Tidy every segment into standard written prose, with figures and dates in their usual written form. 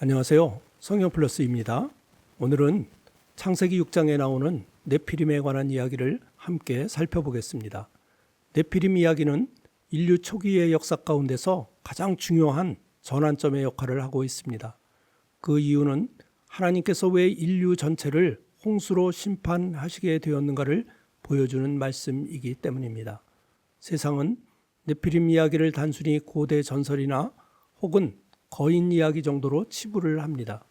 안녕하세요. 성경플러스입니다. 오늘은 창세기 6장에 나오는 네피림에 관한 이야기를 함께 살펴보겠습니다. 네피림 이야기는 인류 초기의 역사 가운데서 가장 중요한 전환점의 역할을 하고 있습니다. 그 이유는 하나님께서 왜 인류 전체를 홍수로 심판하시게 되었는가를 보여주는 말씀이기 때문입니다. 세상은 네피림 이야기를 단순히 고대 전설이나 혹은 거인 이야기 정도로 치부를 합니다.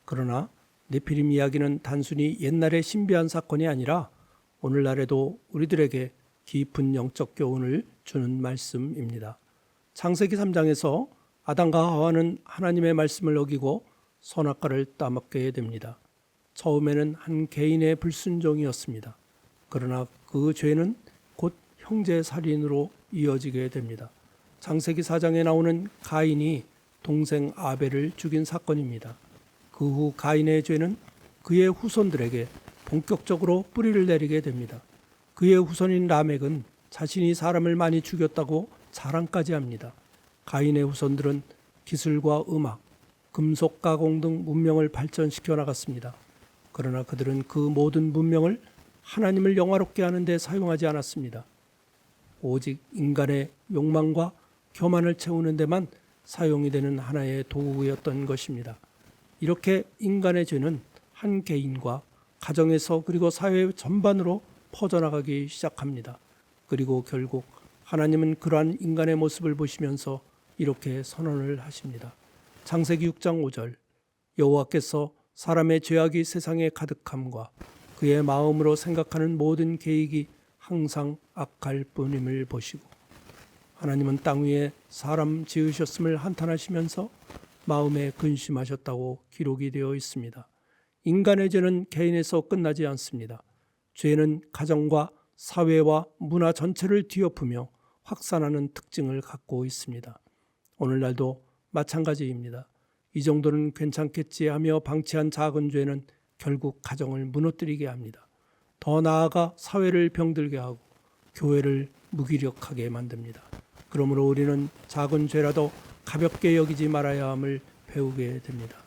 그러나 네피림 이야기는 단순히 옛날의 신비한 사건이 아니라 오늘날에도 우리들에게 깊은 영적 교훈을 주는 말씀입니다. 창세기 3장에서 아담과 하와는 하나님의 말씀을 어기고 선악과를 따먹게 됩니다. 처음에는 한 개인의 불순종이었습니다. 그러나 그 죄는 곧 형제 살인으로 이어지게 됩니다. 창세기 4장에 나오는 가인이 동생 아벨을 죽인 사건입니다. 그 후 가인의 죄는 그의 후손들에게 본격적으로 뿌리를 내리게 됩니다. 그의 후손인 라멕은 자신이 사람을 많이 죽였다고 자랑까지 합니다. 가인의 후손들은 기술과 음악, 금속 가공 등 문명을 발전시켜 나갔습니다. 그러나 그들은 그 모든 문명을 하나님을 영화롭게 하는 데 사용하지 않았습니다. 오직 인간의 욕망과 교만을 채우는 데만 사용이 되는 하나의 도구였던 것입니다. 이렇게 인간의 죄는 한 개인과 가정에서 그리고 사회 전반으로 퍼져나가기 시작합니다. 그리고 결국 하나님은 그러한 인간의 모습을 보시면서 이렇게 선언을 하십니다. 창세기 6장 5절 여호와께서 사람의 죄악이 세상에 가득함과 그의 마음으로 생각하는 모든 계획이 항상 악할 뿐임을 보시고 하나님은 땅 위에 사람 지으셨음을 한탄하시면서 마음에 근심하셨다고 기록이 되어 있습니다. 인간의 죄는 개인에서 끝나지 않습니다. 죄는 가정과 사회와 문화 전체를 뒤엎으며 확산하는 특징을 갖고 있습니다. 오늘날도 마찬가지입니다. 이 정도는 괜찮겠지 하며 방치한 작은 죄는 결국 가정을 무너뜨리게 합니다. 더 나아가 사회를 병들게 하고 교회를 무기력하게 만듭니다. 그러므로 우리는 작은 죄라도 가볍게 여기지 말아야 함을 배우게 됩니다.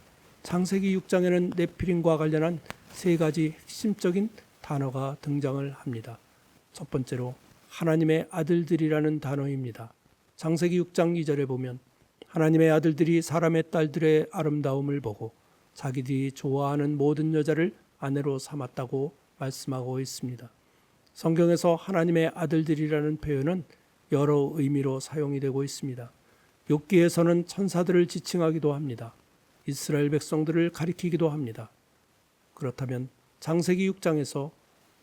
창세기 6장에는 네피림과 관련한 세 가지 핵심적인 단어가 등장을 합니다. 첫 번째로 하나님의 아들들이라는 단어입니다. 창세기 6장 2절에 보면 하나님의 아들들이 사람의 딸들의 아름다움을 보고 자기들이 좋아하는 모든 여자를 아내로 삼았다고 말씀하고 있습니다. 성경에서 하나님의 아들들이라는 표현은 여러 의미로 사용이 되고 있습니다. 욥기에서는 천사들을 지칭하기도 합니다. 이스라엘 백성들을 가리키기도 합니다. 그렇다면 창세기 6장에서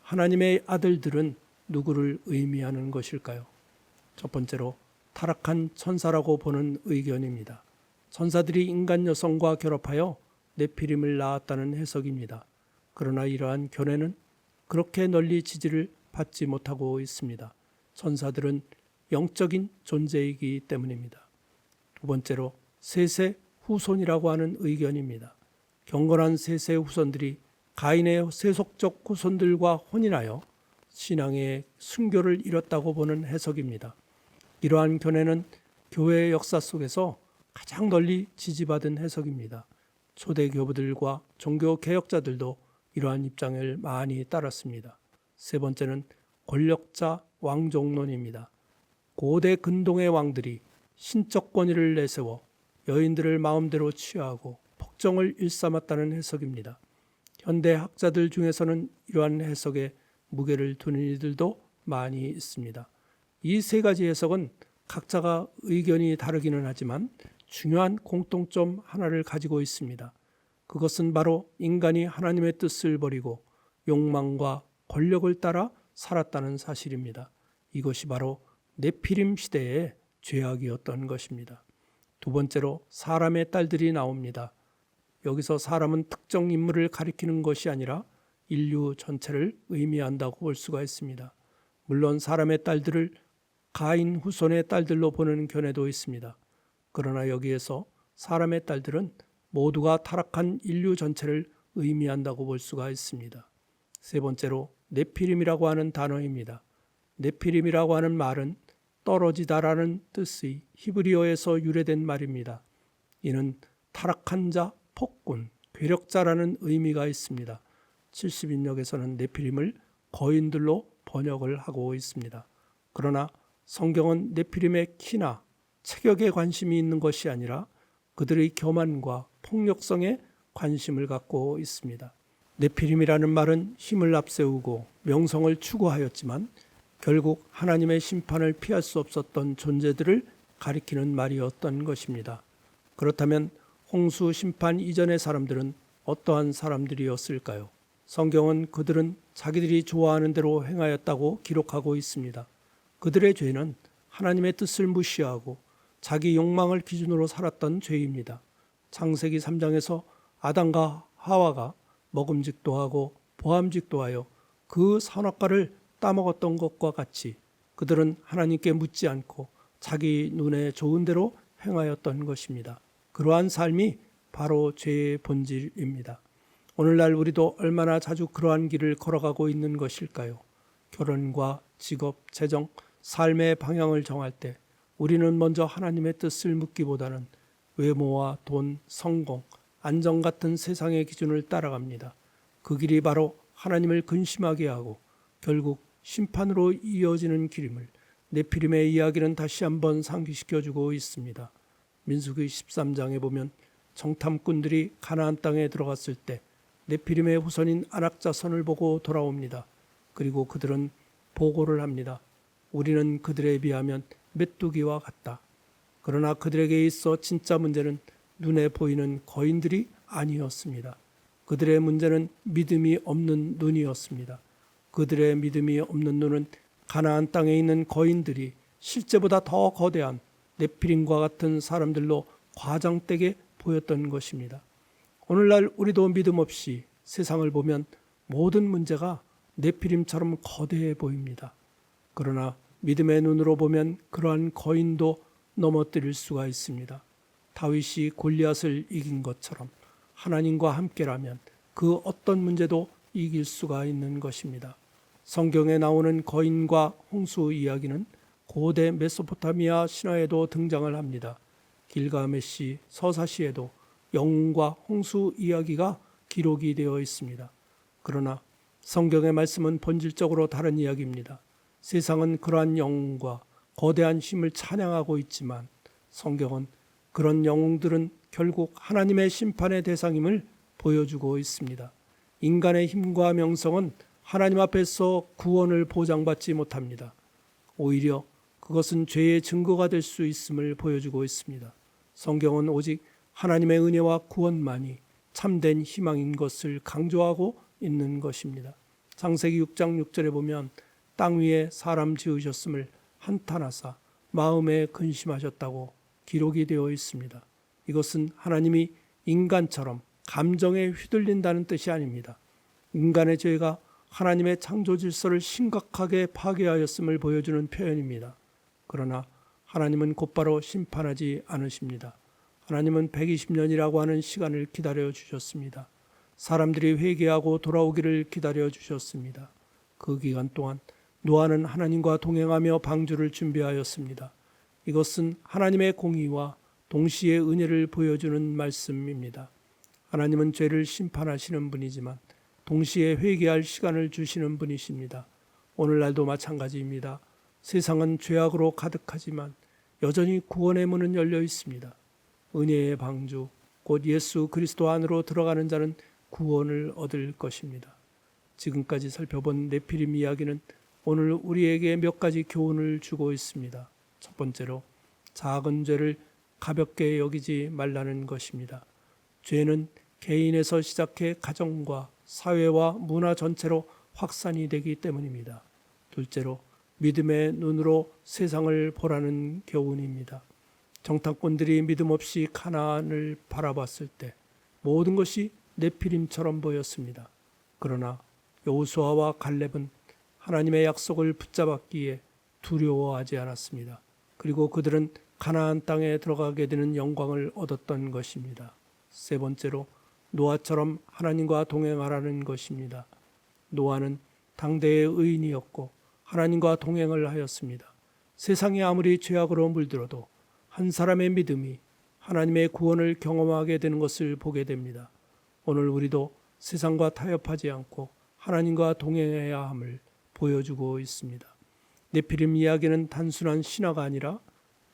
하나님의 아들들은 누구를 의미하는 것일까요? 첫 번째로 타락한 천사라고 보는 의견입니다. 천사들이 인간 여성과 결합하여 네피림을 낳았다는 해석입니다. 그러나 이러한 견해는 그렇게 널리 지지를 받지 못하고 있습니다. 천사들은 영적인 존재이기 때문입니다. 두 번째로 셋의 후손이라고 하는 의견입니다. 경건한 셋의 후손들이 가인의 세속적 후손들과 혼인하여 신앙의 순교를 이뤘다고 보는 해석입니다. 이러한 견해는 교회의 역사 속에서 가장 널리 지지받은 해석입니다. 초대 교부들과 종교 개혁자들도 이러한 입장을 많이 따랐습니다. 세 번째는 권력자 왕족론입니다. 고대 근동의 왕들이 신적 권위를 내세워 여인들을 마음대로 취하고 폭정을 일삼았다는 해석입니다. 현대 학자들 중에서는 이러한 해석에 무게를 두는 이들도 많이 있습니다. 이 세 가지 해석은 각자가 의견이 다르기는 하지만 중요한 공통점 하나를 가지고 있습니다. 그것은 바로 인간이 하나님의 뜻을 버리고 욕망과 권력을 따라 살았다는 사실입니다. 이것이 바로 네피림 시대의 죄악이었던 것입니다. 두 번째로 사람의 딸들이 나옵니다. 여기서 사람은 특정 인물을 가리키는 것이 아니라 인류 전체를 의미한다고 볼 수가 있습니다. 물론 사람의 딸들을 가인 후손의 딸들로 보는 견해도 있습니다. 그러나 여기에서 사람의 딸들은 모두가 타락한 인류 전체를 의미한다고 볼 수가 있습니다. 세 번째로 네피림이라고 하는 단어입니다. 네피림이라고 하는 말은 떨어지다라는 뜻의 히브리어에서 유래된 말입니다. 이는 타락한 자 폭군, 괴력자라는 의미가 있습니다. 70인역에서는 네피림을 거인들로 번역을 하고 있습니다. 그러나 성경은 네피림의 키나 체격에 관심이 있는 것이 아니라 그들의 교만과 폭력성에 관심을 갖고 있습니다. 네피림이라는 말은 힘을 앞세우고 명성을 추구하였지만 결국 하나님의 심판을 피할 수 없었던 존재들을 가리키는 말이었던 것입니다. 그렇다면 홍수 심판 이전의 사람들은 어떠한 사람들이었을까요? 성경은 그들은 자기들이 좋아하는 대로 행하였다고 기록하고 있습니다. 그들의 죄는 하나님의 뜻을 무시하고 자기 욕망을 기준으로 살았던 죄입니다. 창세기 3장에서 아담과 하와가 먹음직도 하고 보암직도 하여 그 선악과를 따먹었던 것과 같이 그들은 하나님께 묻지 않고 자기 눈에 좋은 대로 행하였던 것입니다. 그러한 삶이 바로 죄의 본질입니다. 오늘날 우리도 얼마나 자주 그러한 길을 걸어가고 있는 것일까요? 결혼과 직업, 재정, 삶의 방향을 정할 때 우리는 먼저 하나님의 뜻을 묻기보다는 외모와 돈, 성공, 안정 같은 세상의 기준을 따라갑니다. 그 길이 바로 하나님을 근심하게 하고 결국 심판으로 이어지는 길임을 네피림의 이야기는 다시 한번 상기시켜주고 있습니다. 민수기 13장에 보면 정탐꾼들이 가나안 땅에 들어갔을 때 네피림의 후손인 안악자손을 보고 돌아옵니다. 그리고 그들은 보고를 합니다. 우리는 그들에 비하면 메뚜기와 같다. 그러나 그들에게 있어 진짜 문제는 눈에 보이는 거인들이 아니었습니다. 그들의 문제는 믿음이 없는 눈이었습니다. 그들의 믿음이 없는 눈은 가나안 땅에 있는 거인들이 실제보다 더 거대한 네피림과 같은 사람들로 과장되게 보였던 것입니다. 오늘날 우리도 믿음 없이 세상을 보면 모든 문제가 네피림처럼 거대해 보입니다. 그러나 믿음의 눈으로 보면 그러한 거인도 넘어뜨릴 수가 있습니다. 다윗이 골리앗을 이긴 것처럼 하나님과 함께라면 그 어떤 문제도 이길 수가 있는 것입니다. 성경에 나오는 거인과 홍수 이야기는 고대 메소포타미아 신화에도 등장을 합니다. 길가메시, 서사시에도 영웅과 홍수 이야기가 기록이 되어 있습니다. 그러나 성경의 말씀은 본질적으로 다른 이야기입니다. 세상은 그러한 영웅과 거대한 힘을 찬양하고 있지만 성경은 그런 영웅들은 결국 하나님의 심판의 대상임을 보여주고 있습니다. 인간의 힘과 명성은 하나님 앞에서 구원을 보장받지 못합니다. 오히려 그것은 죄의 증거가 될 수 있음을 보여주고 있습니다. 성경은 오직 하나님의 은혜와 구원만이 참된 희망인 것을 강조하고 있는 것입니다. 창세기 6장 6절에 보면 땅 위에 사람 지으셨음을 한탄하사 마음에 근심하셨다고 기록이 되어 있습니다. 이것은 하나님이 인간처럼 감정에 휘둘린다는 뜻이 아닙니다. 인간의 죄가 하나님의 창조 질서를 심각하게 파괴하였음을 보여주는 표현입니다. 그러나 하나님은 곧바로 심판하지 않으십니다. 하나님은 120년이라고 하는 시간을 기다려 주셨습니다. 사람들이 회개하고 돌아오기를 기다려 주셨습니다. 그 기간 동안 노아는 하나님과 동행하며 방주를 준비하였습니다. 이것은 하나님의 공의와 동시에 은혜를 보여주는 말씀입니다. 하나님은 죄를 심판하시는 분이지만 동시에 회개할 시간을 주시는 분이십니다. 오늘날도 마찬가지입니다. 세상은 죄악으로 가득하지만 여전히 구원의 문은 열려 있습니다. 은혜의 방주, 곧 예수 그리스도 안으로 들어가는 자는 구원을 얻을 것입니다. 지금까지 살펴본 네피림 이야기는 오늘 우리에게 몇 가지 교훈을 주고 있습니다. 첫 번째로 작은 죄를 가볍게 여기지 말라는 것입니다. 죄는 개인에서 시작해 가정과 사회와 문화 전체로 확산이 되기 때문입니다. 둘째로 믿음의 눈으로 세상을 보라는 교훈입니다. 정탐꾼들이 믿음 없이 가나안을 바라봤을 때 모든 것이 네피림처럼 보였습니다. 그러나 여호수아와 갈렙은 하나님의 약속을 붙잡았기에 두려워하지 않았습니다. 그리고 그들은 가나안 땅에 들어가게 되는 영광을 얻었던 것입니다. 세 번째로 노아처럼 하나님과 동행하라는 것입니다. 노아는 당대의 의인이었고 하나님과 동행을 하였습니다. 세상이 아무리 죄악으로 물들어도 한 사람의 믿음이 하나님의 구원을 경험하게 되는 것을 보게 됩니다. 오늘 우리도 세상과 타협하지 않고 하나님과 동행해야 함을 보여주고 있습니다. 네피림 이야기는 단순한 신화가 아니라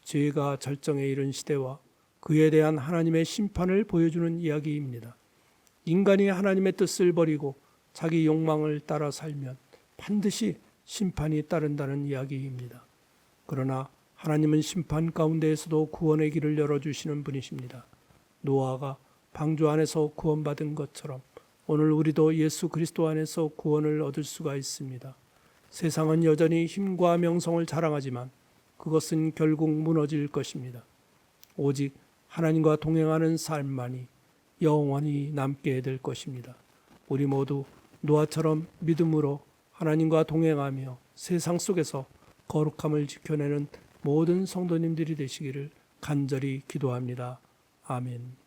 죄가 절정에 이른 시대와 그에 대한 하나님의 심판을 보여주는 이야기입니다. 인간이 하나님의 뜻을 버리고 자기 욕망을 따라 살면 반드시 심판이 따른다는 이야기입니다. 그러나 하나님은 심판 가운데에서도 구원의 길을 열어주시는 분이십니다. 노아가 방주 안에서 구원받은 것처럼 오늘 우리도 예수 그리스도 안에서 구원을 얻을 수가 있습니다. 세상은 여전히 힘과 명성을 자랑하지만 그것은 결국 무너질 것입니다. 오직 하나님과 동행하는 삶만이 영원히 남게 될 것입니다. 우리 모두 노아처럼 믿음으로 하나님과 동행하며 세상 속에서 거룩함을 지켜내는 모든 성도님들이 되시기를 간절히 기도합니다. 아멘.